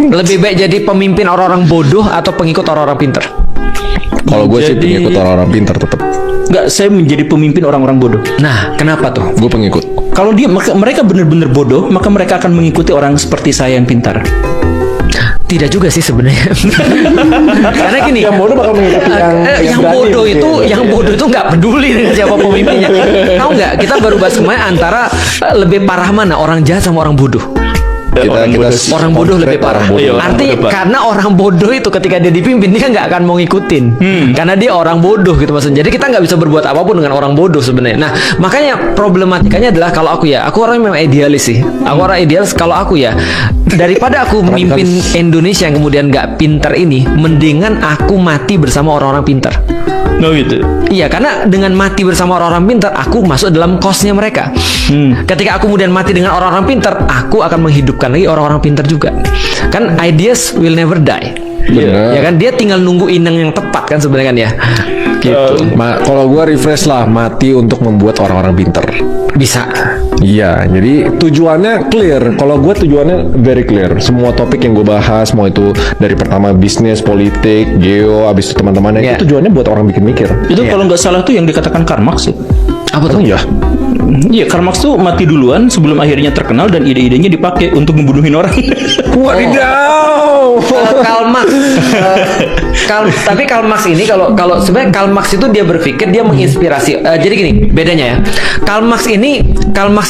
Lebih baik jadi pemimpin orang-orang bodoh atau pengikut orang-orang pinter? Kalau gue sih Jadi- pengikut orang-orang pintar tetap. Enggak, saya menjadi pemimpin orang-orang bodoh. Nah, kenapa tuh? Gue pengikut. Kalau mereka benar-benar bodoh, maka mereka akan mengikuti orang seperti saya yang pintar. Tidak juga sih sebenarnya. Karena gini, Yang bodoh bakal mengikuti yang berani bodoh mungkin. itu, yang bodoh itu nggak peduli dengan siapa pemimpinnya. Tahu nggak? Kita baru bahas kemarin antara lebih parah mana orang jahat sama orang bodoh. Orang bodoh lebih parah. Iya, orang Artinya bodoh, Pak. karena orang bodoh itu ketika dia dipimpin dia nggak akan mau ngikutin. Karena dia orang bodoh gitu maksudnya. Jadi kita nggak bisa berbuat apapun dengan orang bodoh sebenarnya. Nah makanya problematikanya adalah kalau aku orangnya memang idealis sih. Aku orang idealis. Kalau aku ya daripada aku memimpin Indonesia yang kemudian nggak pintar ini, mendingan aku mati bersama orang-orang pintar. Oh gitu. Iya, karena dengan mati bersama orang-orang pintar, aku masuk dalam kosnya mereka. Ketika aku kemudian mati dengan orang-orang pintar, aku akan menghidupkan lagi orang-orang pintar juga. Kan ideas will never die. Bener. Ya kan, dia tinggal nunggu inang yang tepat kan sebenarnya kan ya. Gitu. Kalau gue refresh lah, mati untuk membuat orang-orang pintar. Bisa. Iya, jadi tujuannya clear. Kalau gue tujuannya very clear. Semua topik yang gue bahas, mau itu dari pertama bisnis, politik, geo, abis itu teman-temannya, Iya. itu tujuannya buat orang bikin mikir. Itu Iya. kalau nggak salah tuh yang dikatakan Karl Marx ya. Apa tuh? Ya, Iya, Karl Marx tuh mati duluan sebelum akhirnya terkenal dan ide-idenya dipakai untuk membunuhin orang. wadidaw. Karl Marx. Tapi Karl Marx ini kalau sebenarnya Karl Marx itu dia berpikir dia menginspirasi. Jadi gini bedanya ya. Karl Marx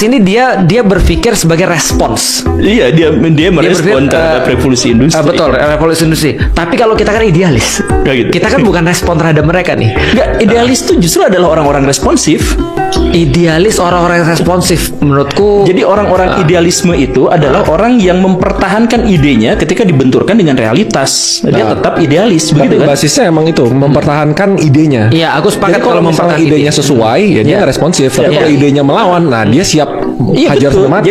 ini dia berpikir sebagai respons. Iya, dia merespon berpikir, terhadap revolusi industri. Betul, revolusi industri. Tapi kalau kita kan idealis. Kayak gitu. Kita kan bukan respon terhadap mereka nih. Enggak, idealis tuh justru adalah orang-orang responsif. Idealis orang-orang yang responsif menurutku. Jadi orang-orang idealisme itu adalah orang yang mempertahankan idenya ketika dibenturkan dengan realitas. Dia tetap idealis, Tapi begitu kan? basisnya emang itu mempertahankan idenya. Iya, aku sepakat Jadi kalau misalnya mempertahankan idenya ide. sesuai, ya dia Iya. nggak responsif. Tapi Iya. kalau idenya melawan, nah dia siap Iya hajar betul. sampai mati.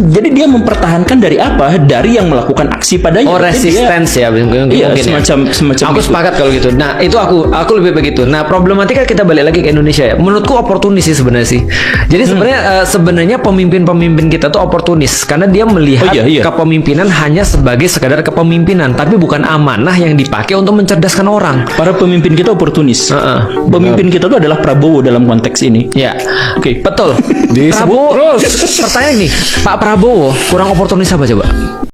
Jadi dia mempertahankan dari apa? Dari yang melakukan aksi padanya. Oh, Berarti dia- resistance ya mungkin Iya, ya. semacam Aku gitu. sepakat kalau gitu. Nah, itu aku lebih begitu. Nah, problematika kita balik lagi ke Indonesia ya. Menurutku oportunis sih sebenarnya sih. Jadi sebenarnya pemimpin-pemimpin kita tuh oportunis karena dia melihat Oh, iya. kepemimpinan hanya sebagai sekadar kepemimpinan, tapi bukan amanah yang dipakai untuk mencerdaskan orang. Para pemimpin kita oportunis. Pemimpin kita itu adalah Prabowo dalam konteks ini. Ya, Oke. betul. Disebut Prabowo, terus. pertanyaan nih, Pak Prabowo kurang oportunis apa coba?